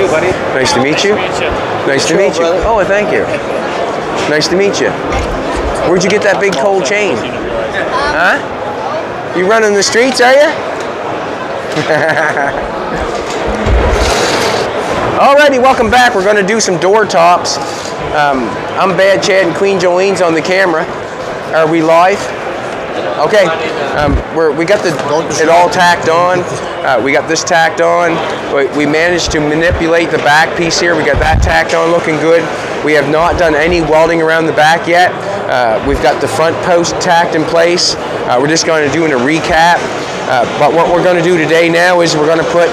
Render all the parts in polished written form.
too, buddy. Nice to meet you. Nice to meet you. Oh, thank you. Nice to meet you. Where'd you get that big cold chain? Huh? You running the streets, are you? Alrighty, welcome back. We're going to do some door tops. I'm Bad Chad and Queen Jolene's on the camera. Are we live? Okay. We got it all tacked on. We got this tacked on. We managed to manipulate the back piece here. We got that tacked on, looking good. We have not done any welding around the back yet. We've got the front post tacked in place. We're just going to do a recap. But what we're going to do today now is we're going to put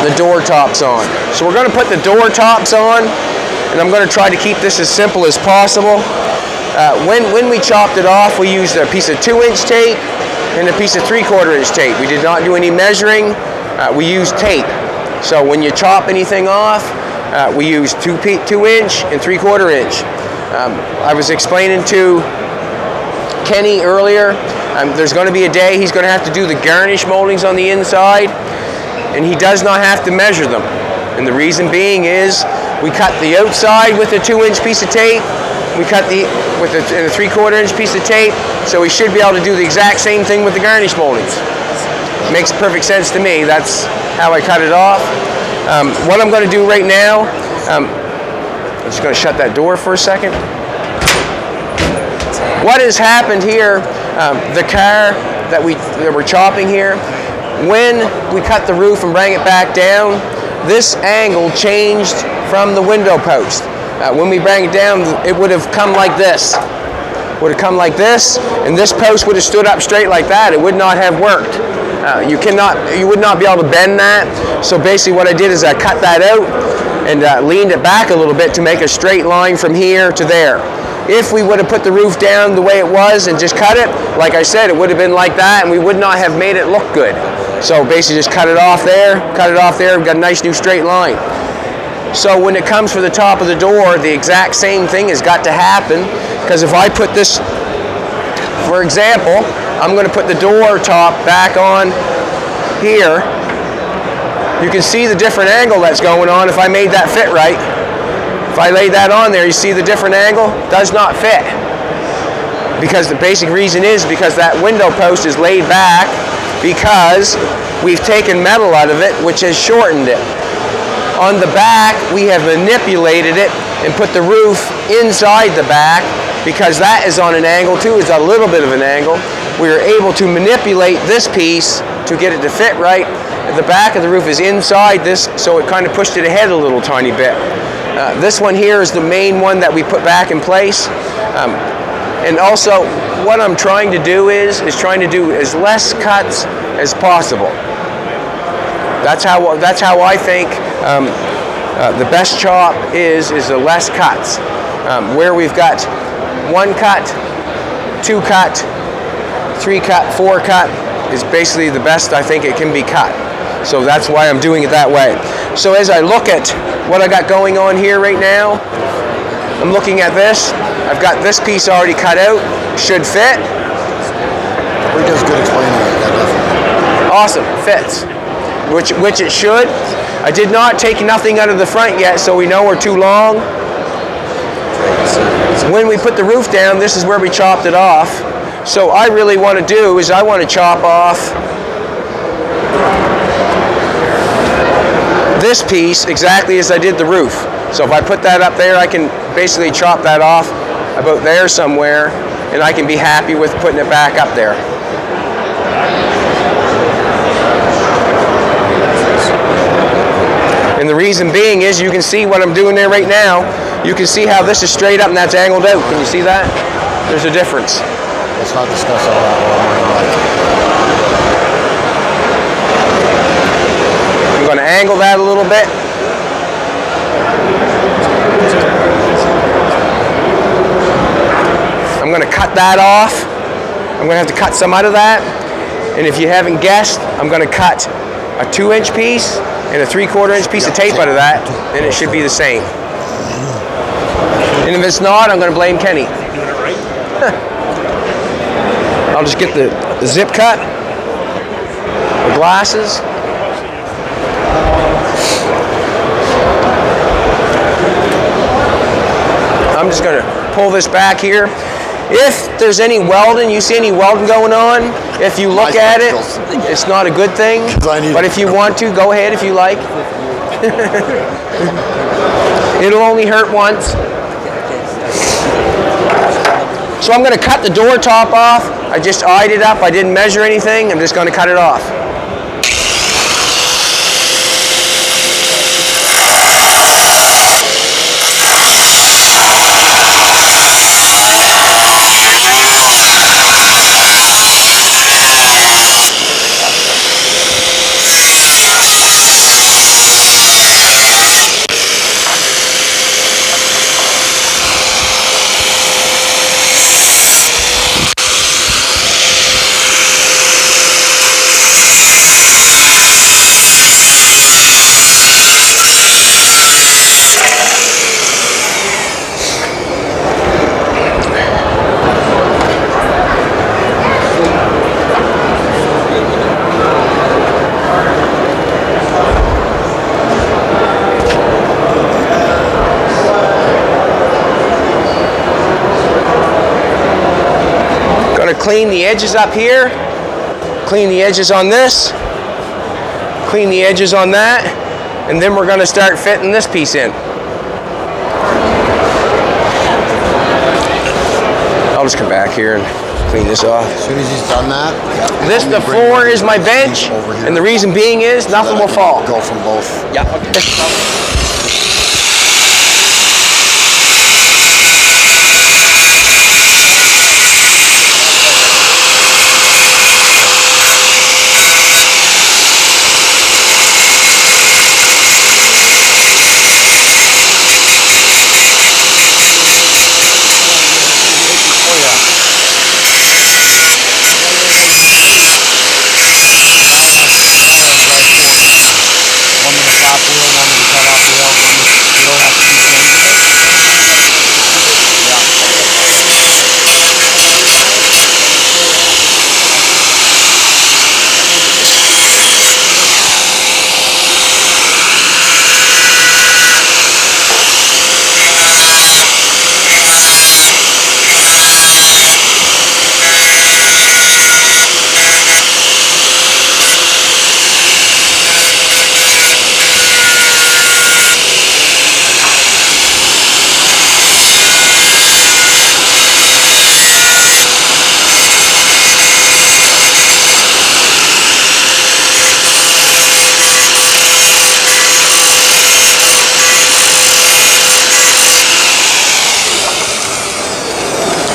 the door tops on. So we're going to put the door tops on, and I'm going to try to keep this as simple as possible. When we chopped it off, we used a piece of 2-inch tape and a piece of 3/4 inch tape. We did not do any measuring. We used tape. So when you chop anything off, we use 2-inch and 3/4 inch. I was explaining to Kenny earlier, there's going to be a day he's going to have to do the garnish moldings on the inside, and he does not have to measure them. And the reason being is we cut the outside with a 2-inch piece of tape, we cut with a 3/4 inch piece of tape, so we should be able to do the exact same thing with the garnish moldings. Makes perfect sense to me. That's how I cut it off. What I'm going to do right now, I'm just going to shut that door for a second. What has happened here, the car that we're chopping here, when we cut the roof and bring it back down, this angle changed from the window post. When we bring it down, it would have come like this. Would have come like this, and this post would have stood up straight like that. It would not have worked. You would not be able to bend that. So basically what I did is I cut that out and leaned it back a little bit to make a straight line from here to there. If we would have put the roof down the way it was and just cut it, like I said, it would have been like that, and we would not have made it look good. So basically just cut it off there, we've got a nice new straight line. So when it comes for the top of the door, the exact same thing has got to happen, because if I put this, for example, I'm going to put the door top back on here. You can see the different angle that's going on if I made that fit right. If I laid that on there, you see the different angle? Does not fit. Because the basic reason is because that window post is laid back because we've taken metal out of it, which has shortened it. On the back, we have manipulated it and put the roof inside the back because that is on an angle too. It's a little bit of an angle. We are able to manipulate this piece to get it to fit right. The back of the roof is inside this, so it kind of pushed it ahead a little tiny bit. This one here is the main one that we put back in place. And also, what I'm trying to do is trying to do as less cuts as possible. That's how I think the best chop is the less cuts. Where we've got 1 cut, 2 cut, 3 cut, 4 cut is basically the best I think it can be cut. So that's why I'm doing it that way. So as I look at what I got going on here right now, I'm looking at this. I've got this piece already cut out. Should fit. He does good explaining it. Awesome, fits. Which it should. I did not take nothing out of the front yet, so we know we're too long. When we put the roof down, this is where we chopped it off. So I really want to do is I want to chop off this piece exactly as I did the roof. So if I put that up there, I can basically chop that off about there somewhere, and I can be happy with putting it back up there. And the reason being is you can see what I'm doing there right now. You can see how this is straight up and that's angled out. Can you see that? There's a difference. Let's not discuss all that. I'm going to angle that a little bit. I'm going to cut that off. I'm going to have to cut some out of that. And if you haven't guessed, I'm going to cut a 2-inch piece and a 3/4 inch piece of tape out of that, and it should be the same. And if it's not, I'm going to blame Kenny. I'll just get the zip cut, the glasses. I'm just going to pull this back here. If there's any welding, you see any welding going on, if you look at it, it's not a good thing. But if you want to, go ahead if you like. It'll only hurt once. So I'm going to cut the door top off. I just eyed it up. I didn't measure anything. I'm just going to cut it off. Clean the edges up here, clean the edges on this, clean the edges on that, and then we're going to start fitting this piece in. I'll just come back here and clean this off. As soon as he's done that, the floor is my bench, and the reason being is nothing will fall. Go from both. Yeah. Okay.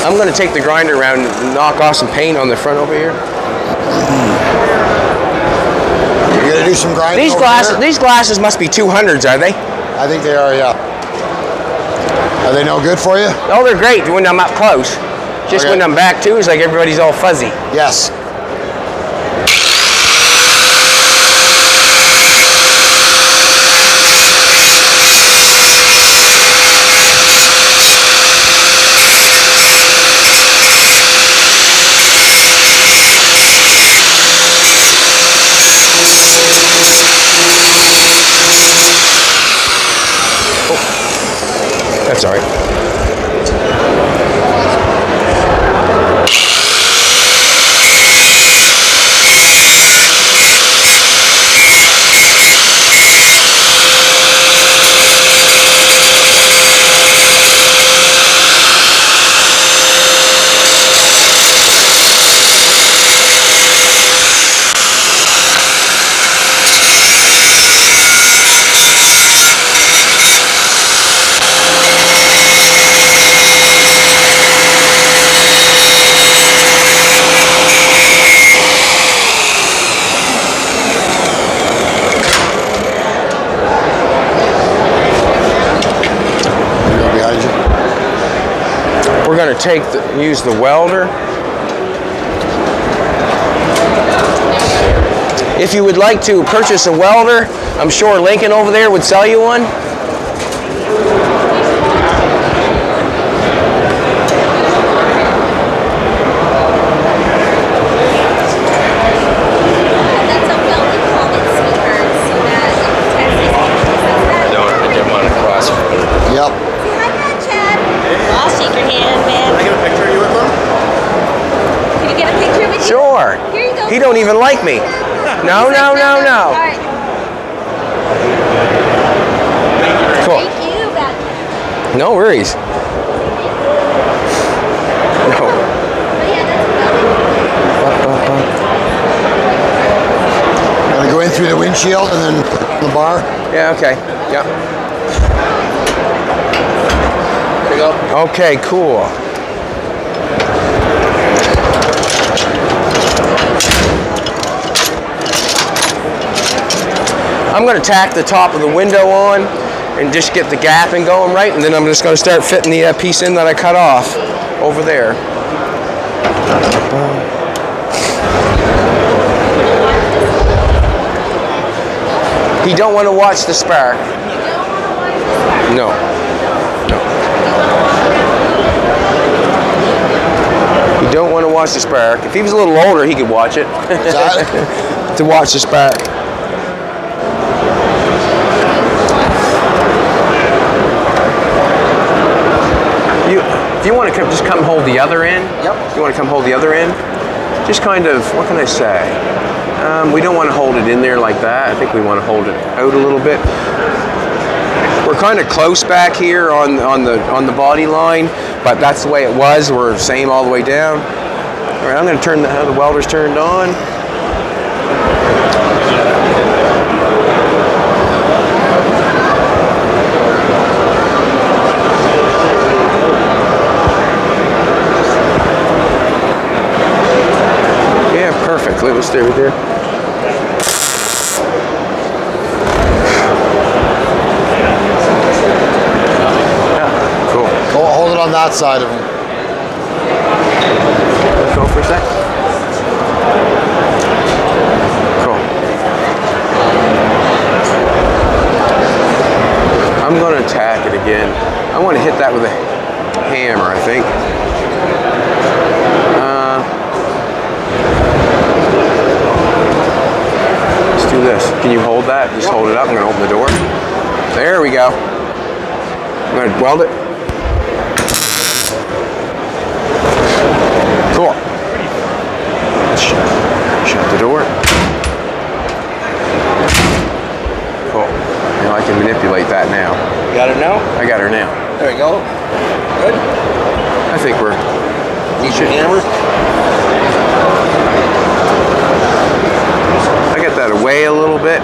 I'm going to take the grinder around and knock off some paint on the front over here. You gonna do some grinding? These glasses must be 200s, are they? I think they are, yeah. Are they no good for you? Oh, they're great when I'm up close. Just when I'm back too, it's like everybody's all fuzzy. Yes. That's all right. We're going to use the welder. If you would like to purchase a welder, I'm sure Lincoln over there would sell you one. don't even like me. No, no, no, no. All right. Cool. Thank you, Beth. No worries. No. But yeah, that's Gotta go in through the windshield and then the bar. Yeah, okay. Yep. There you go. Okay, cool. I'm going to tack the top of the window on and just get the gapping going right, and then I'm just going to start fitting the piece in that I cut off over there. You don't want to watch the spark. No. You don't want to watch the spark. If he was a little older, he could watch it. What's that? To watch the spark. If you want to just come hold the other end. Yep. You want to come hold the other end? Just kind of, what can I say? We don't want to hold it in there like that. I think we want to hold it out a little bit. We're kind of close back here on the body line, but that's the way it was. We're same all the way down. All right, I'm going to turn the welder's turned on. Yeah, perfect. Let's stay right there. Hold it on that side of him. Let's go for a sec. Cool. I'm going to attack it again. I want to hit that with a hammer, I think. Let's do this. Can you hold that? Just hold it up. I'm going to open the door. There we go. I'm going to weld it. Cool. Shut the door. Cool. Now I can manipulate that now. You got it now? I got her now. There we go. Good. I think we're... Need your hammer? I got that away a little bit.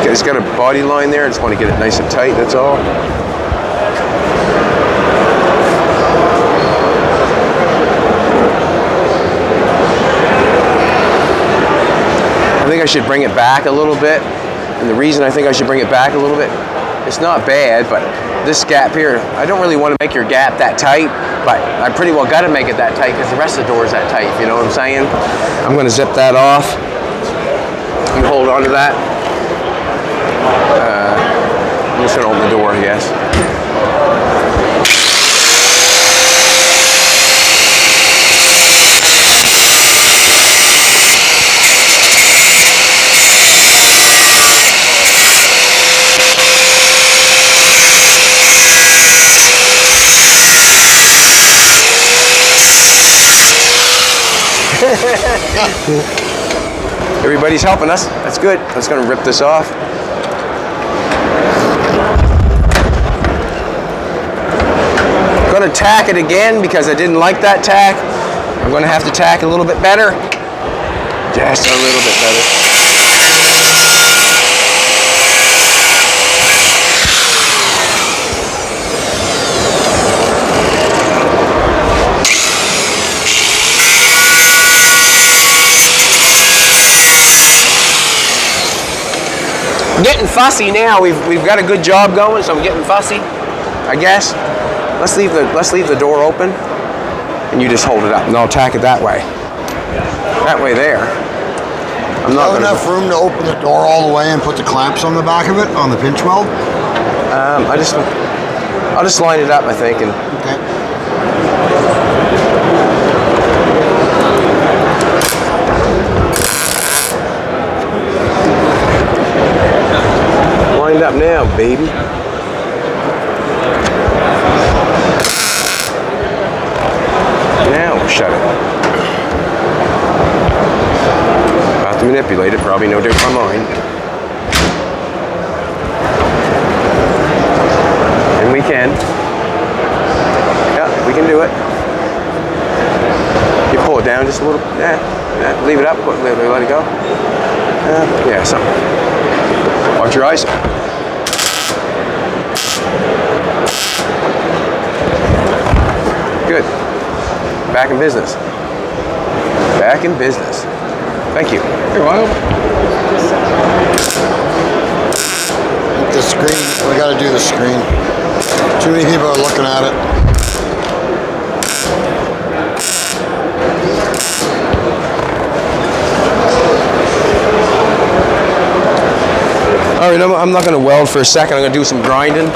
It's got a body line there. I just want to get it nice and tight, that's all. I think I should bring it back a little bit. And the reason I think I should bring it back a little bit, it's not bad, but this gap here, I don't really want to make your gap that tight, but I pretty well got to make it that tight because the rest of the door is that tight, you know what I'm saying? I'm going to zip that off. You hold on to that. I'm just going to open the door, I guess. Everybody's helping us. That's good. I'm just going to rip this off. I'm going to tack it again because I didn't like that tack. I'm going to have to tack a little bit better. Just a little bit better. I'm getting fussy now. We've got a good job going, so I'm getting fussy, I guess. Let's leave the door open, and you just hold it up, and I'll tack it that way. That way there. I'm not Have enough room to open the door all the way and put the clamps on the back of it on the pinch weld. I'll just line it up, I think, and. Okay. up now, baby. Now we'll shut it. About to manipulate it, probably no different from mine. And we can. Yeah, we can do it. You pull it down just a little. Yeah, leave it up. Let it go. Yeah, something. Watch your eyes. Good. Back in business. Back in business. Thank you. You're welcome. The screen, we gotta do the screen. Too many people are looking at it. All right, I'm not gonna weld for a second. I'm gonna do some grinding.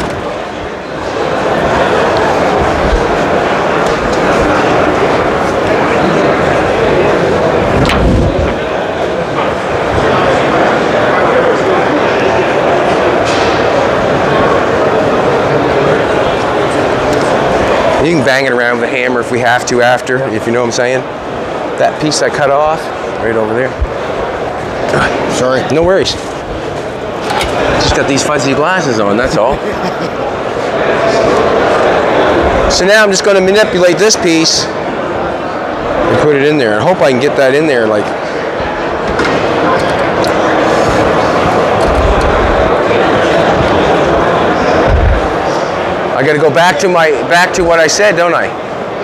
You can bang it around with a hammer if we have to after, if you know what I'm saying. That piece I cut off, right over there. Sorry. No worries. Just got these fuzzy glasses on, that's all. So now I'm just going to manipulate this piece and put it in there. I hope I can get that in there like. I got to go back to what I said, don't I?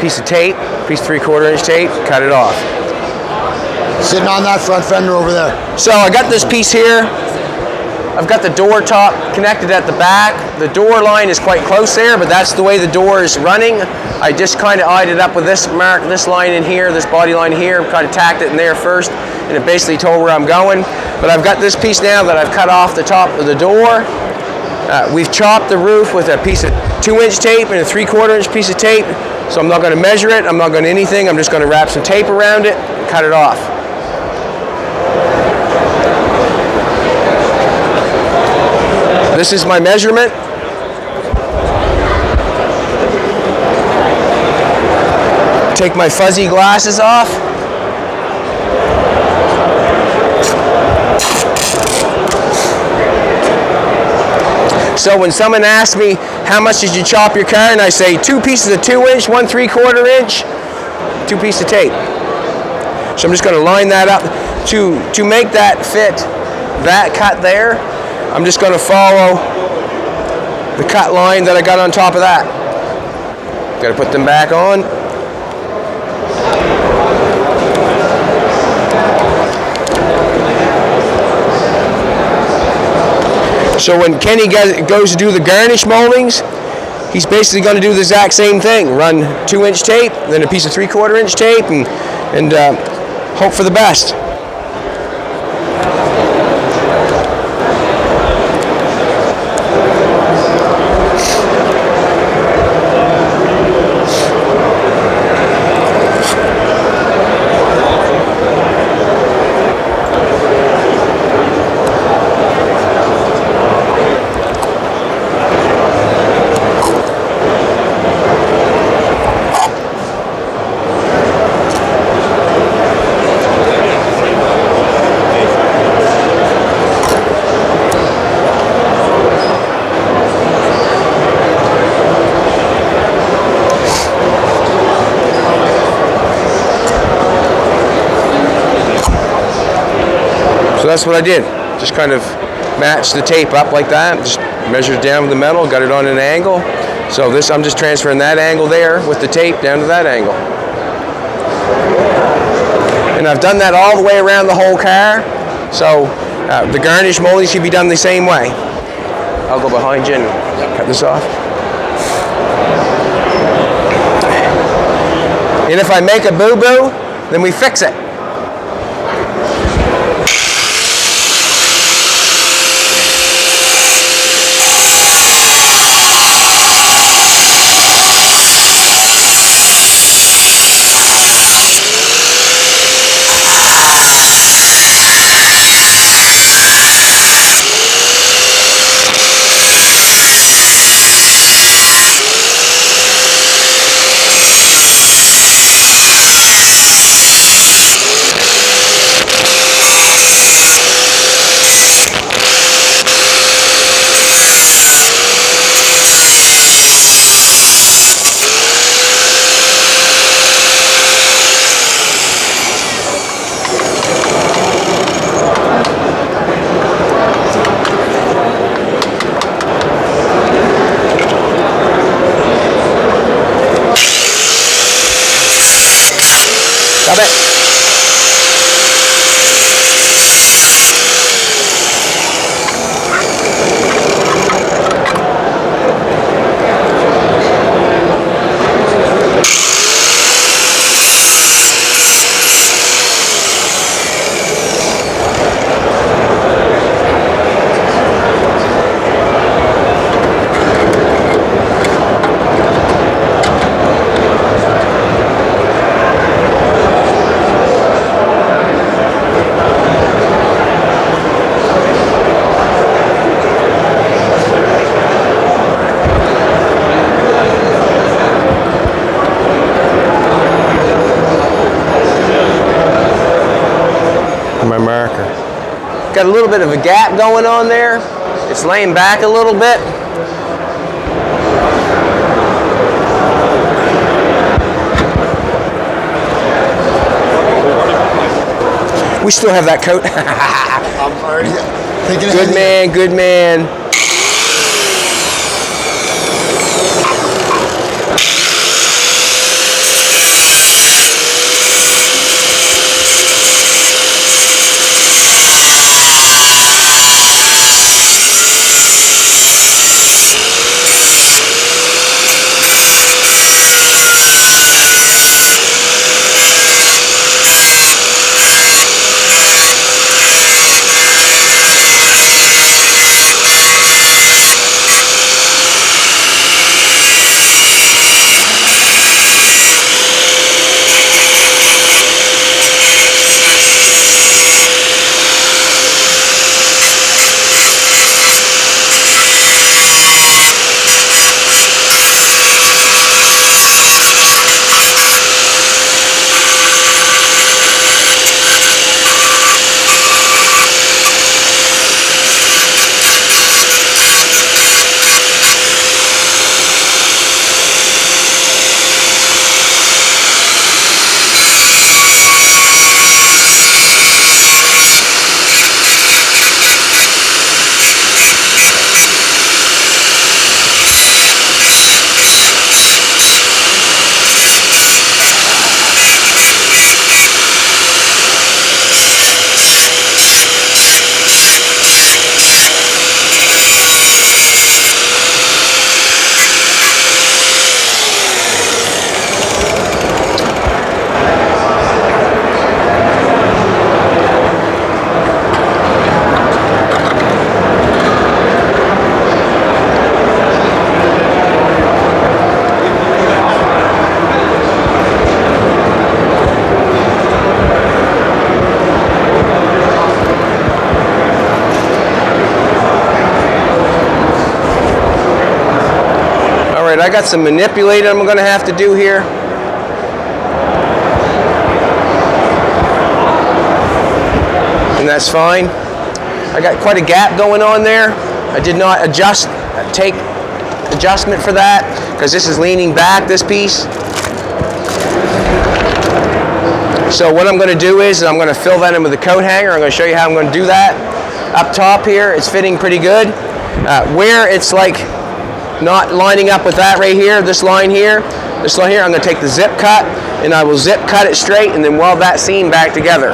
Piece of tape, piece of 3/4 inch tape, cut it off. Sitting on that front fender over there. So I got this piece here. I've got the door top connected at the back. The door line is quite close there, but that's the way the door is running. I just kind of eyed it up with this mark, this line in here, this body line here, kind of tacked it in there first, and it basically told where I'm going. But I've got this piece now that I've cut off the top of the door. We've chopped the roof with a piece of 2-inch tape and a 3/4 inch piece of tape. So I'm not going to measure it. I'm not going to anything. I'm just going to wrap some tape around it, cut it off. This is my measurement. Take my fuzzy glasses off. So when someone asks me, how much did you chop your car? And I say 2 pieces of 2-inch, 1 3/4 inch, 2 pieces of tape. So I'm just going to line that up. To make that fit, that cut there, I'm just going to follow the cut line that I got on top of that. Got to put them back on. So when Kenny goes to do the garnish moldings, he's basically going to do the exact same thing. Run 2-inch tape, then a piece of 3/4 inch tape, and hope for the best. So that's what I did. Just kind of matched the tape up like that. Just measured down with the metal, got it on an angle. So this, I'm just transferring that angle there with the tape down to that angle. And I've done that all the way around the whole car. So the garnish molding should be done the same way. I'll go behind you and cut this off. And if I make a boo-boo, then we fix it. Rub it. My marker. Got a little bit of a gap going on there. It's laying back a little bit. We still have that coat. I'm already thinking Good man, good man. I got some manipulating I'm going to have to do here. And that's fine. I got quite a gap going on there. I did not take adjustment for that because this is leaning back, this piece. So what I'm going to do is I'm going to fill that in with a coat hanger. I'm going to show you how I'm going to do that. Up top here, it's fitting pretty good. Where it's like not lining up with that right here, this line here, I'm going to take the zip cut and I will zip cut it straight and then weld that seam back together.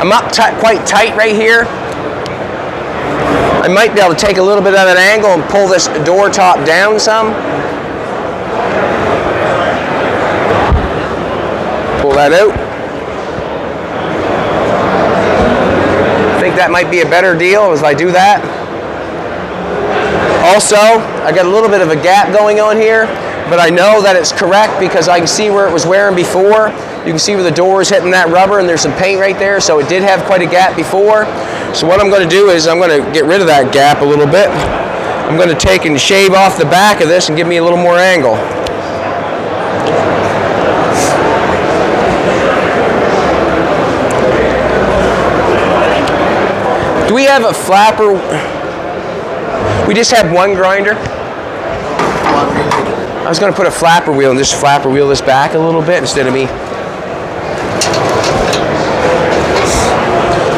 I'm up quite tight right here. I might be able to take a little bit of an angle and pull this door top down some. Pull that out. I think that might be a better deal as I do that. Also, I got a little bit of a gap going on here, but I know that it's correct because I can see where it was wearing before. You can see where the door is hitting that rubber and there's some paint right there, so it did have quite a gap before. So what I'm going to do is I'm going to get rid of that gap a little bit. I'm going to take and shave off the back of this and give me a little more angle. Do we have a flapper? We just have one grinder. I was going to put a flapper wheel and just flapper wheel this back a little bit instead of me.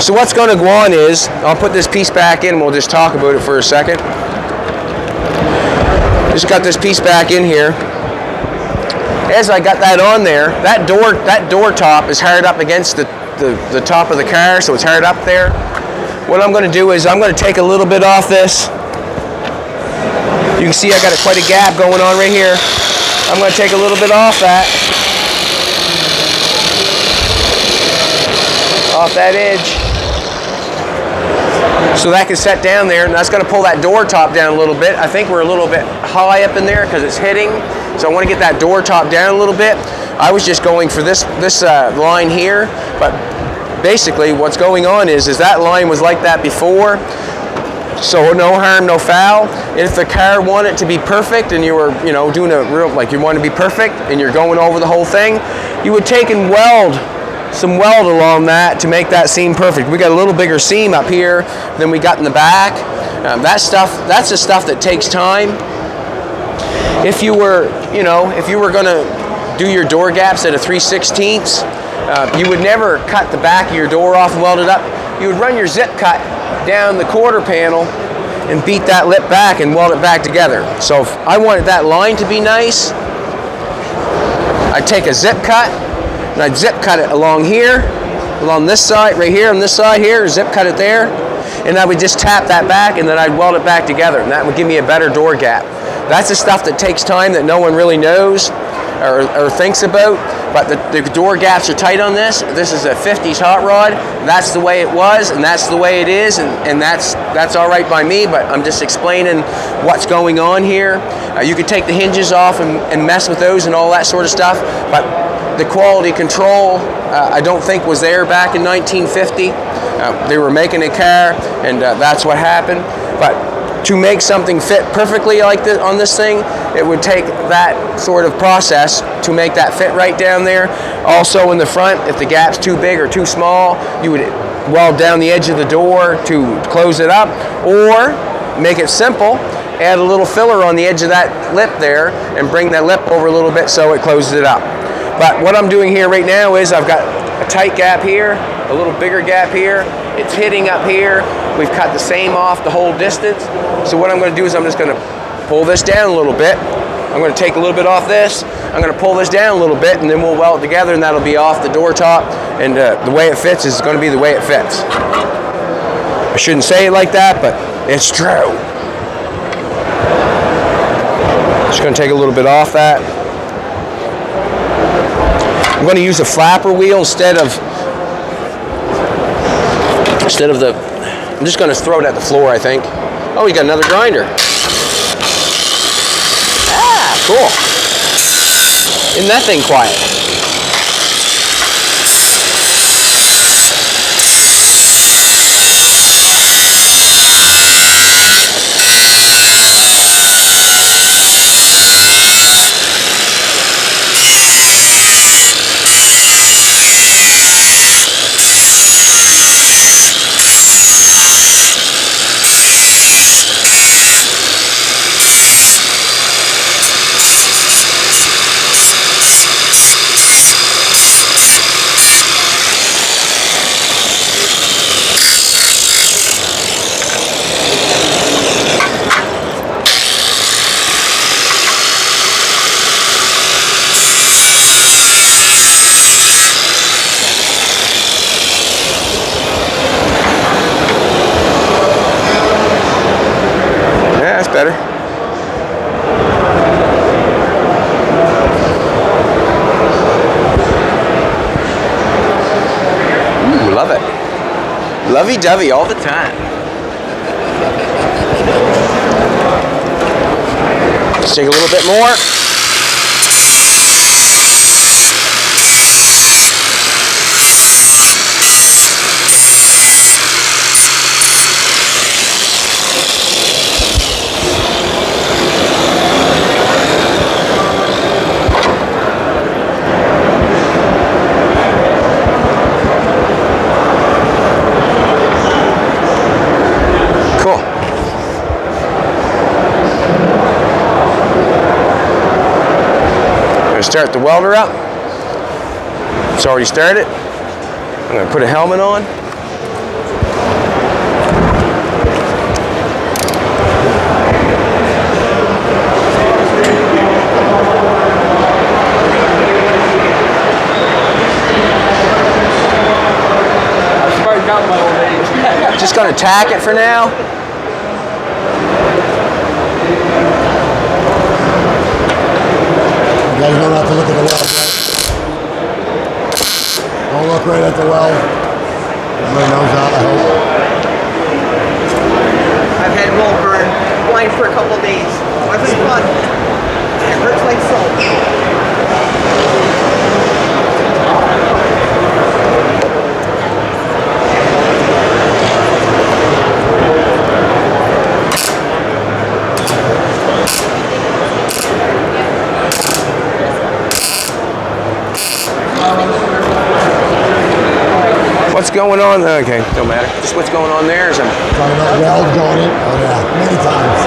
So what's going to go on is, I'll put this piece back in, we'll just talk about it for a second. Just got this piece back in here. As I got that on there, that door top is hard up against the top of the car, so it's hard up there. What I'm going to do is I'm going to take a little bit off this. You can see I got quite a gap going on right here. I'm going to take a little bit off that. Off that edge. So that can set down there, and that's going to pull that door top down a little bit. I think we're a little bit high up in there because it's hitting. So I want to get that door top down a little bit. I was just going for this line here, but basically what's going on is that line was like that before. So no harm, no foul. If the car wanted to be perfect and you were, doing a real, like you want to be perfect and you're going over the whole thing, you would take and weld some weld along that to make that seam perfect. We got a little bigger seam up here than we got in the back. That's the stuff that takes time. If you were going to do your door gaps at a 3/16, you would never cut the back of your door off and weld it up. You would run your zip cut down the quarter panel and beat that lip back and weld it back together. So if I wanted that line to be nice, I'd take a zip cut and I'd zip cut it along here, along this side, right here, on this side here, zip cut it there, and I would just tap that back and then I'd weld it back together, and that would give me a better door gap. That's the stuff that takes time that no one really knows or thinks about, but the door gaps are tight on this. This is a 50s hot rod. That's the way it was, and that's the way it is, and that's all right by me, but I'm just explaining what's going on here. You could take the hinges off and mess with those and all that sort of stuff, but the quality control I don't think was there back in 1950. They were making a car, and that's what happened. But to make something fit perfectly like this on this thing, it would take that sort of process to make that fit right down there. Also in the front, if the gap's too big or too small, you would weld down the edge of the door to close it up, or make it simple, add a little filler on the edge of that lip there and bring that lip over a little bit so it closes it up. But what I'm doing here right now is I've got a tight gap here, a little bigger gap here, it's hitting up here. We've cut the same off the whole distance. So what I'm going to do is I'm just going to pull this down a little bit. I'm going to take a little bit off this. I'm going to pull this down a little bit, and then we'll weld it together, and that'll be off the door top. And the way it fits is going to be the way it fits. I shouldn't say it like that, but it's true. Just going to take a little bit off that. I'm going to use a flapper wheel instead of the, I'm just going to throw it at the floor, I think. Oh, we got another grinder. Ah, cool. Isn't that thing quiet? Better. Ooh, love it. Lovey-dovey all the time. Let's take a little bit more. Start the welder up. It's already started. I'm going to put a helmet on. Just gonna tack it for now. You guys don't have to look at the weld, right? Don't look right at the weld. Everybody knows that, I hope. I've had weld burn blind for a couple days. Wasn't fun. It hurts like so. What's going on? Okay, don't matter. Just what's going on there is I'm Talking about weld going in? Oh yeah, many times.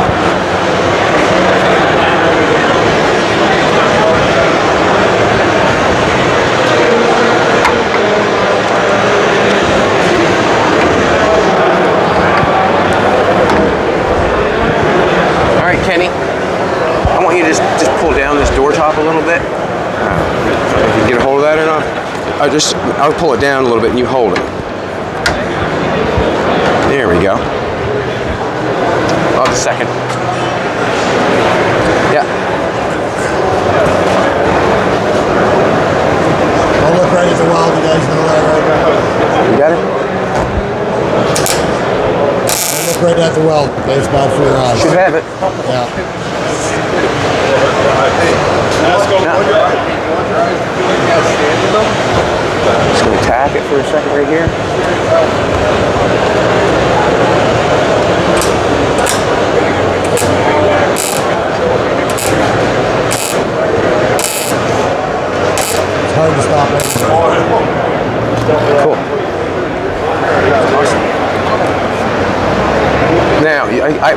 all right, Kenny. I want you to just pull down this door top a little bit. If you can get a hold of that or not. I'll pull it down a little bit and you hold it. There we go. Oh, just a second. Yeah. Don't look right at the weld, you guys know that, right? You got it? Don't look right at the weld, okay? It's bad for your eyes. Should have it. Yeah. Just gonna tack it for a second right here. It's hard to stop it. Cool. Awesome. Now,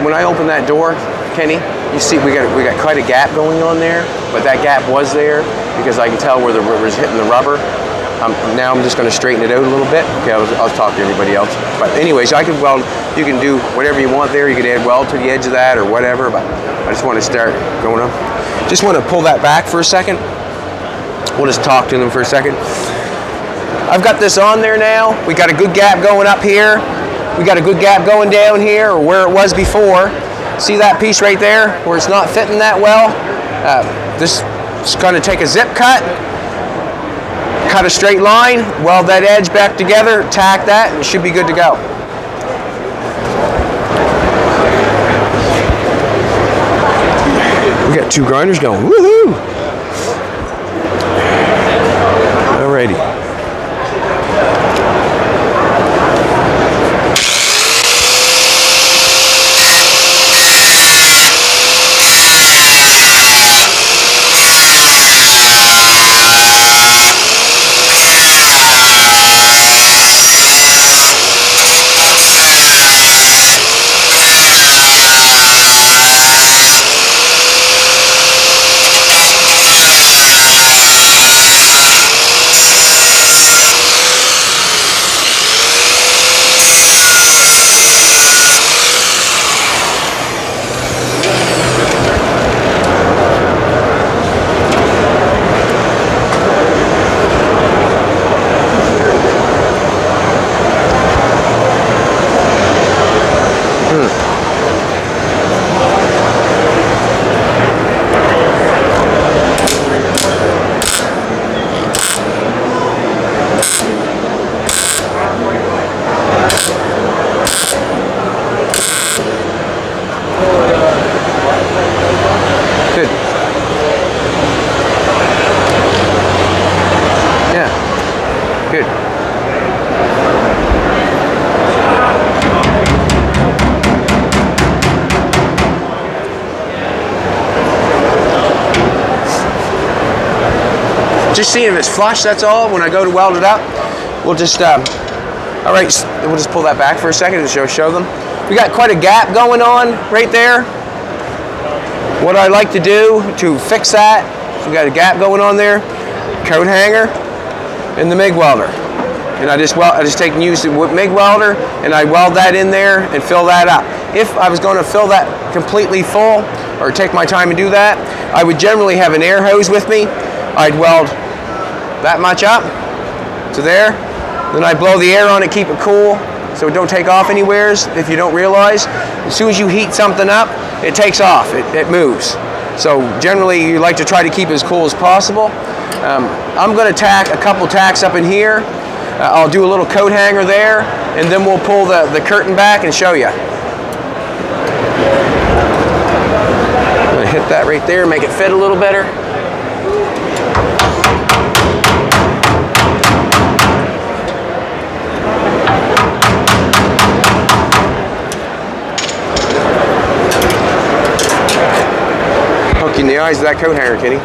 when I open that door, Kenny, you see we got quite a gap going on there, but that gap was there because I can tell where the rubber's hitting the rubber. Now I'm just going to straighten it out a little bit. Okay, I'll talk to everybody else. But anyways, I can weld. You can do whatever you want there. You can add weld to the edge of that or whatever. But I just want to start going up. Just want to pull that back for a second. We'll just talk to them for a second. I've got this on there now. We got a good gap going up here. We got a good gap going down here, or where it was before. See that piece right there where it's not fitting that well? This is going to take a zip cut. Cut a straight line, weld that edge back together, tack that, and it should be good to go. We got two grinders going. Woohoo! Alrighty. Just seeing if it's flush, that's all. When I go to weld it up, we'll just, all right, we'll just pull that back for a second and show them. We got quite a gap going on right there. What I like to do to fix that, so we got a gap going on there, coat hanger and the MIG welder. And I just take and use the MIG welder and I weld that in there and fill that up. If I was going to fill that completely full or take my time and do that, I would generally have an air hose with me. I'd weld that much up to there. Then I blow the air on it, keep it cool, so it don't take off anywheres if you don't realize. As soon as you heat something up, it takes off, it moves. So generally you like to try to keep it as cool as possible. I'm going to tack a couple tacks up in here. I'll do a little coat hanger there, and then we'll pull the curtain back and show you. I'm going to hit that right there, make it fit a little better. Hook you in the eyes of that coat hanger, Kenny.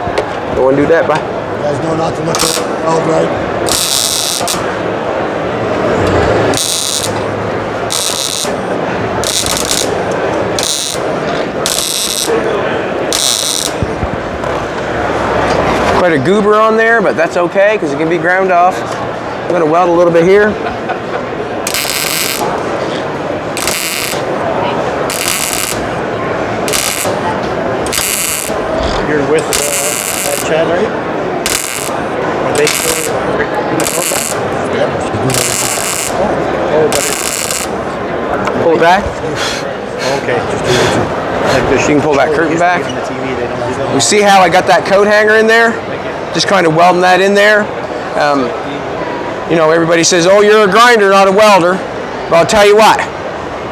Don't want to do that, bye. You guys know not to look at weld, right? Quite a goober on there, but that's okay because it can be ground off. I'm going to weld a little bit here. You're with Chad, are you? Are they still in the program? Oh, but it's... Pull it back. Okay, just do it. Like this. You can pull that curtain back. On the TV, they don't do that. You see how I got that coat hanger in there? Just kind of welding that in there. You know, everybody says, oh, you're a grinder, not a welder. But I'll tell you what,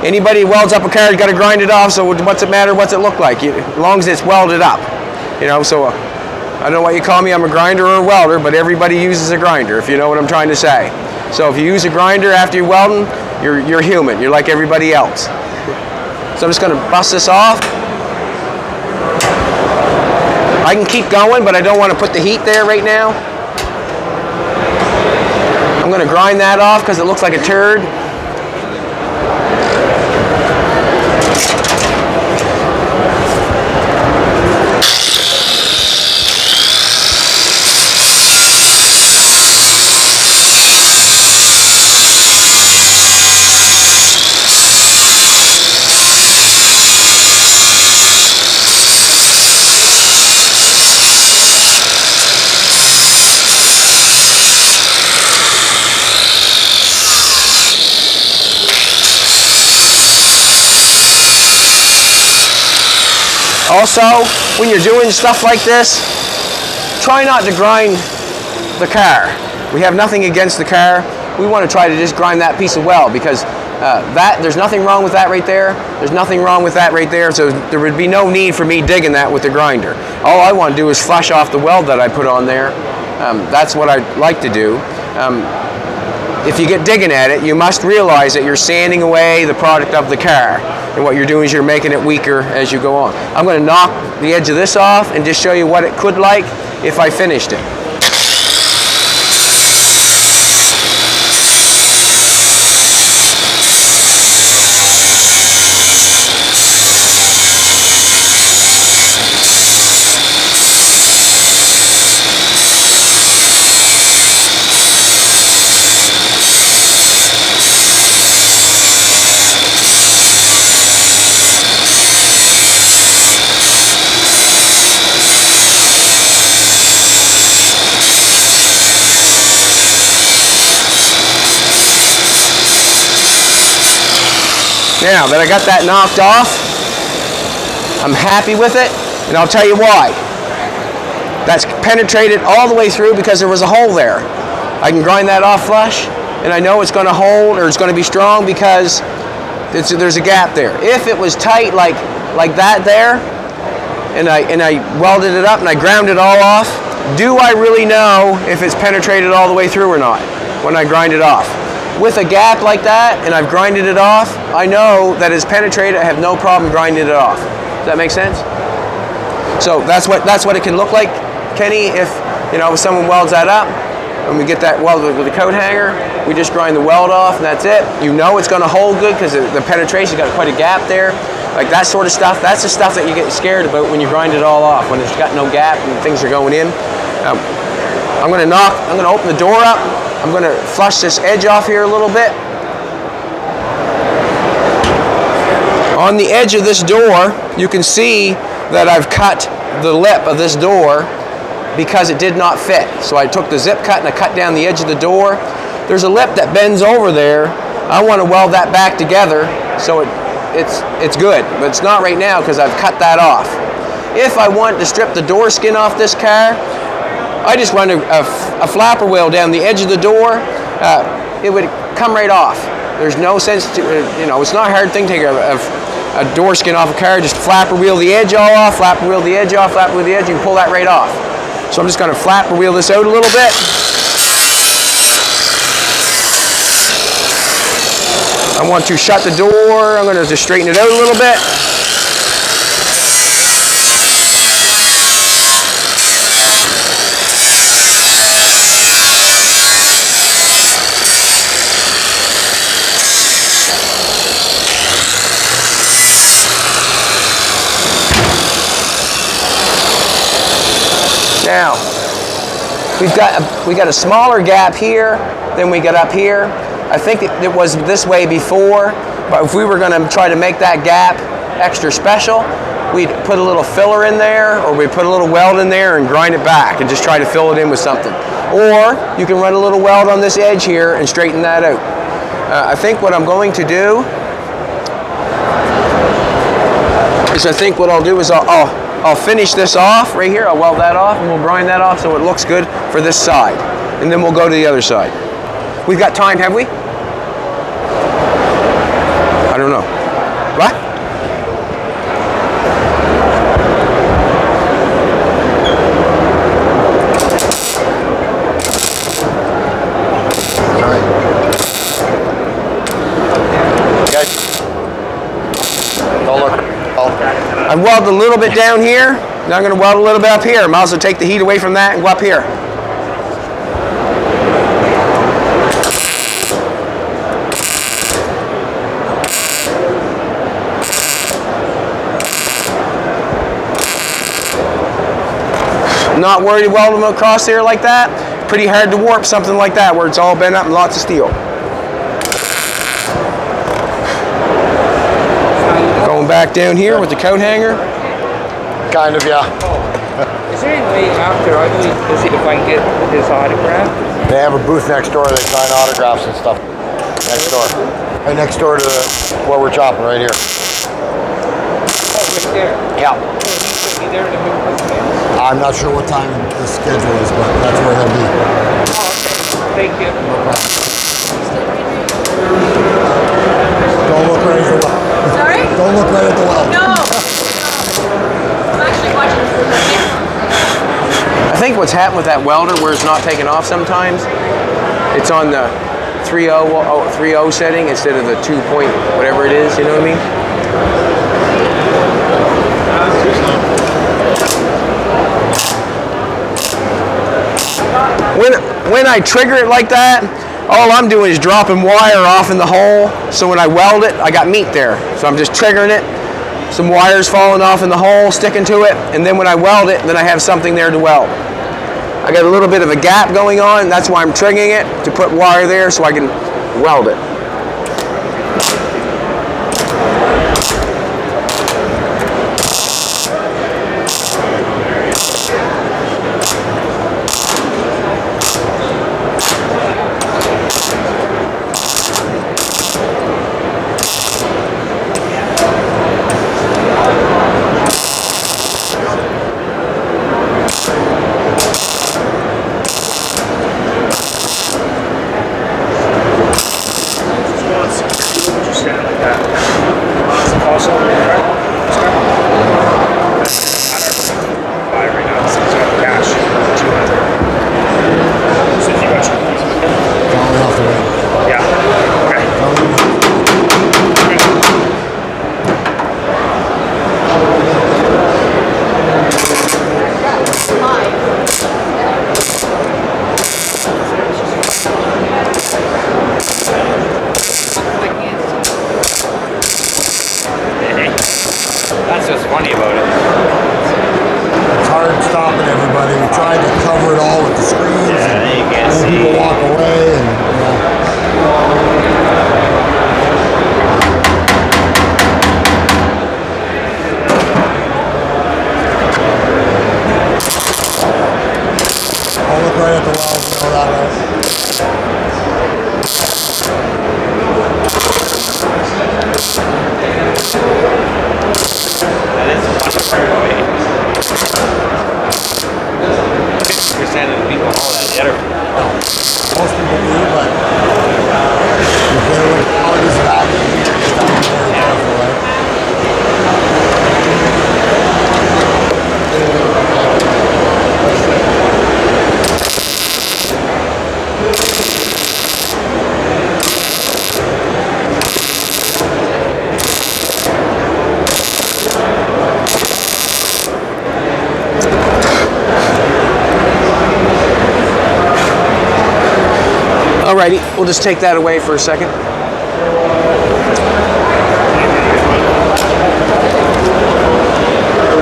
anybody who welds up a car has got to grind it off, so what's it matter? What's it look like? As long as it's welded up. You know, so I don't know what you call me, I'm a grinder or a welder, but everybody uses a grinder, if you know what I'm trying to say. So if you use a grinder after you're welding, you're human. You're like everybody else. So I'm just going to bust this off. I can keep going, but I don't want to put the heat there right now. I'm going to grind that off because it looks like a turd. Also, when you're doing stuff like this, try not to grind the car. We have nothing against the car. We want to try to just grind that piece of weld because there's nothing wrong with that right there. There's nothing wrong with that right there, so there would be no need for me digging that with the grinder. All I want to do is flush off the weld that I put on there. That's what I like to do. If you get digging at it, you must realize that you're sanding away the product of the car. And what you're doing is you're making it weaker as you go on. I'm going to knock the edge of this off and just show you what it could like if I finished it. Now that I got that knocked off, I'm happy with it, and I'll tell you why. That's penetrated all the way through because there was a hole there. I can grind that off flush, and I know it's going to hold or it's going to be strong because there's a gap there. If it was tight like that there, and I welded it up and I ground it all off, do I really know if it's penetrated all the way through or not when I grind it off? With a gap like that, and I've grinded it off, I know that it's penetrated. I have no problem grinding it off. Does that make sense? So that's what it can look like, Kenny. If someone welds that up, and we get that welded with a coat hanger, we just grind the weld off, and that's it. You know it's going to hold good because the penetration's got quite a gap there. Like that sort of stuff. That's the stuff that you get scared about when you grind it all off, when it's got no gap and things are going in. I'm going to open the door up. I'm going to flush this edge off here a little bit. On the edge of this door, you can see that I've cut the lip of this door because it did not fit. So I took the zip cut and I cut down the edge of the door. There's a lip that bends over there I want to weld that back together so it's good, but it's not right now because I've cut that off. If I want to strip the door skin off this car, I just run a flapper wheel down the edge of the door. It would come right off. There's no sense to, it's not a hard thing to take a door skin off a car. Just flapper wheel the edge all off, flapper wheel the edge off, flapper wheel the edge, you can pull that right off. So I'm just going to flapper wheel this out a little bit. I want to shut the door. I'm going to just straighten it out a little bit. Now, we got a smaller gap here than we got up here. I think it was this way before, but if we were going to try to make that gap extra special, we'd put a little filler in there, or we'd put a little weld in there and grind it back and just try to fill it in with something. Or you can run a little weld on this edge here and straighten that out. I think what I'm going to do is I'll finish this off right here. I'll weld that off and we'll grind that off so it looks good for this side. And then we'll go to the other side. We've got time, have we? I don't know. What? I weld a little bit down here. Now I'm going to weld a little bit up here. I might also take the heat away from that and go up here. Not worried welding them across there like that. Pretty hard to warp something like that where it's all bent up and lots of steel. Going back down here with the coat hanger. Kind of, yeah. Is there any way after I believe to see if I can get his autograph? They have a booth next door. They sign autographs and stuff. Next door. Right next door to where we're chopping, right here. Oh, right there. Yeah. Oh, he's going to be there to move with me. I'm not sure what time the schedule is, but that's where he'll be. Oh, okay. Thank you. Don't look right at the well. Sorry? Don't look right at the well. No. I'm actually watching this with my camera. I think what's happened with that welder where it's not taking off sometimes, it's on the 3.0 setting instead of the 2 point whatever it is, you know what I mean? When I trigger it like that, all I'm doing is dropping wire off in the hole, so when I weld it, I got meat there. So I'm just triggering it, some wires falling off in the hole, sticking to it, and then when I weld it, then I have something there to weld. I got a little bit of a gap going on, that's why I'm triggering it, to put wire there so I can weld it. That's what's funny about it. It's hard stopping everybody. We tried to cover it all with the screens. Yeah, you can't and see. people walk away and, I'll look right at the wells, you know that, right? That is one way. 50% of the people know that. The other Most people do, but you hear what all these vacuums here, you have to be very careful, right? Alrighty, we'll just take that away for a second.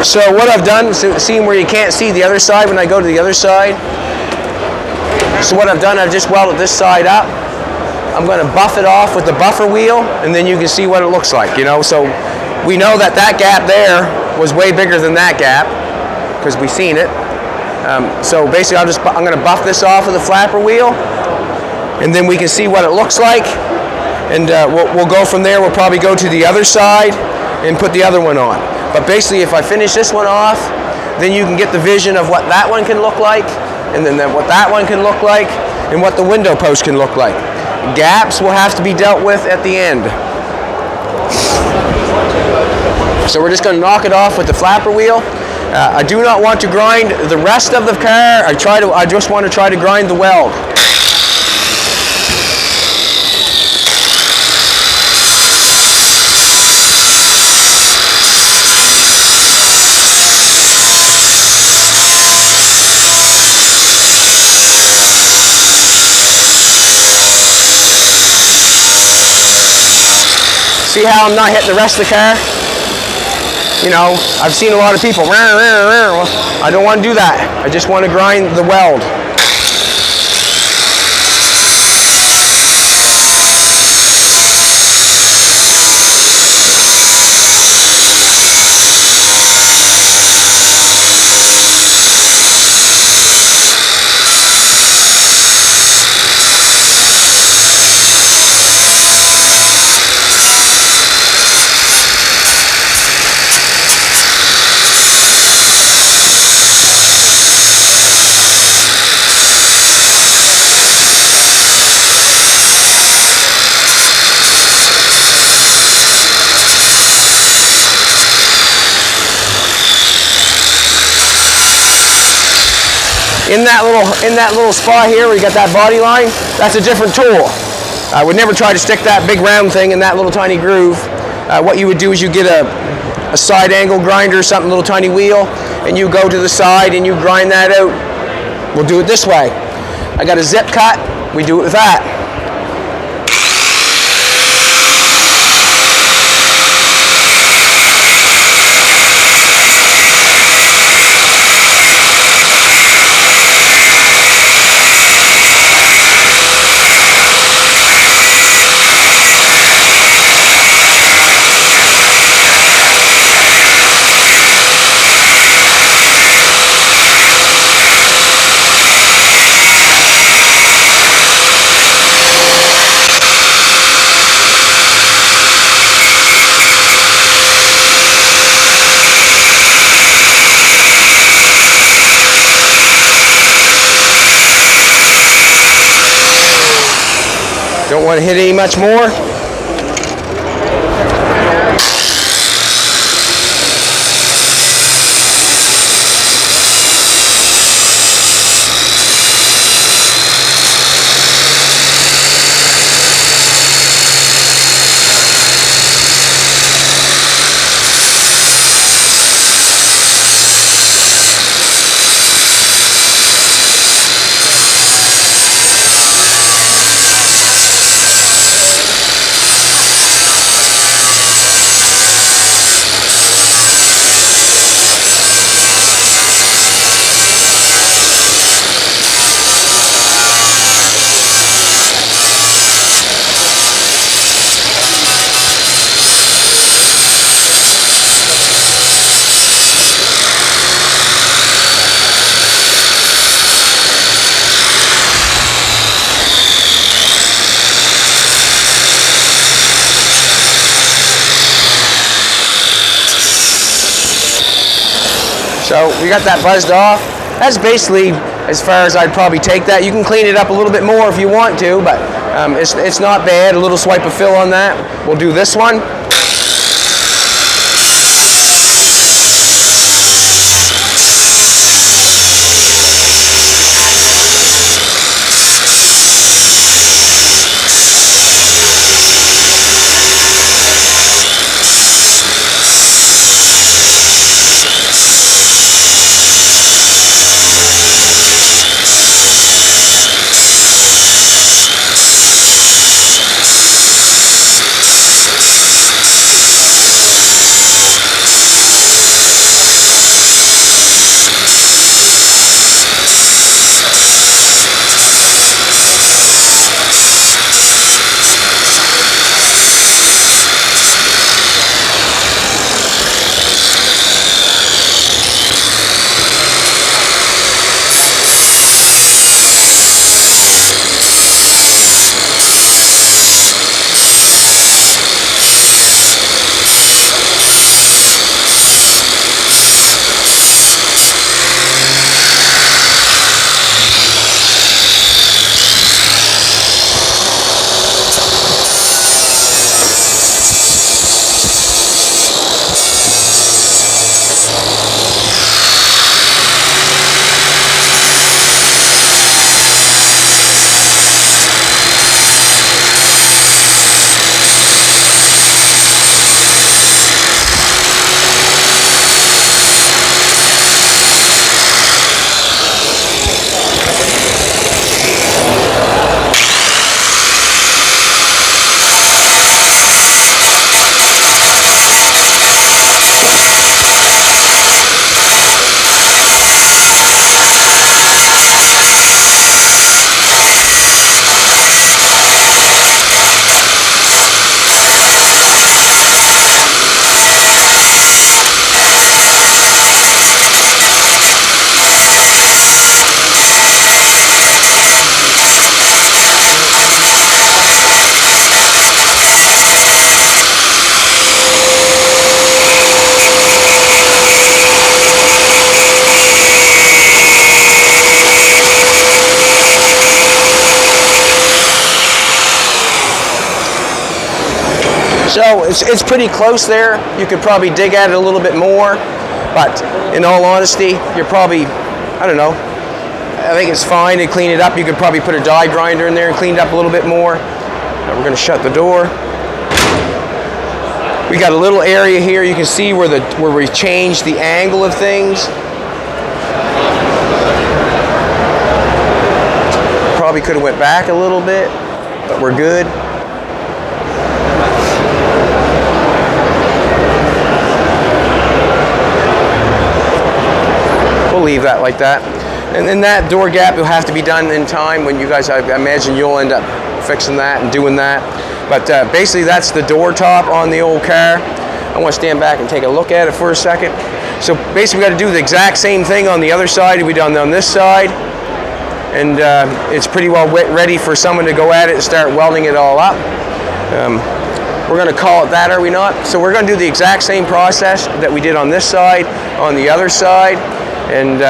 So what I've done, seeing where you can't see the other side when I go to the other side. So what I've done, I've just welded this side up. I'm going to buff it off with the buffer wheel, and then you can see what it looks like, you know. So we know that that gap there was way bigger than that gap, because we've seen it. So basically I'm going to buff this off with the flapper wheel, and then we can see what it looks like, and we'll go from there. We'll probably go to the other side and put the other one on. But basically, if I finish this one off, then you can get the vision of what that one can look like, and then what that one can look like, and what the window post can look like. Gaps will have to be dealt with at the end. So we're just going to knock it off with the flapper wheel. I do not want to grind the rest of the car. I just want to try to grind the weld. See how I'm not hitting the rest of the car? You know, I've seen a lot of people, I don't want to do that. I just want to grind the weld. In that little spot here where you got that body line, that's a different tool. I would never try to stick that big round thing in that little tiny groove. What you would do is you get a side angle grinder, something, little tiny wheel, and you go to the side and you grind that out. We'll do it this way. I got a zip cut, we do it with that. Don't want to hit any much more. So we got that buzzed off. That's basically as far as I'd probably take that. You can clean it up a little bit more if you want to, but it's not bad. A little swipe of fill on that. We'll do this one. So it's pretty close there. You could probably dig at it a little bit more, but in all honesty, you're probably, I don't know, I think it's fine to clean it up. You could probably put a die grinder in there and clean it up a little bit more. Now we're going to shut the door. We got a little area here. You can see where we changed the angle of things. Probably could have went back a little bit, but we're good. We'll leave that like that. And then that door gap will have to be done in time when you guys, I imagine you'll end up fixing that and doing that. But basically that's the door top on the old car. I want to stand back and take a look at it for a second. So basically we got to do the exact same thing on the other side we done on this side. And it's pretty well ready for someone to go at it and start welding it all up. We're going to call it that, are we not? So we're going to do the exact same process that we did on this side, on the other side. And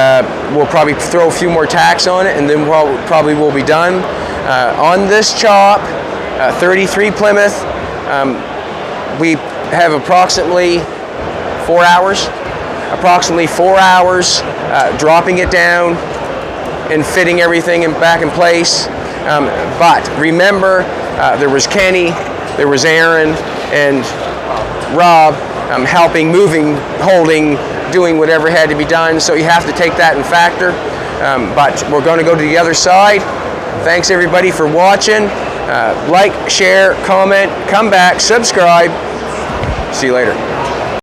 we'll probably throw a few more tacks on it, and then probably we'll be done. On this chop, 33 Plymouth, we have approximately 4 hours. Dropping it down and fitting everything back in place. But remember, there was Kenny, there was Aaron, and Rob helping, moving, holding, doing whatever had to be done, so you have to take that in factor. But we're going to go to the other side. Thanks everybody for watching. Like, share, comment, come back, subscribe. See you later.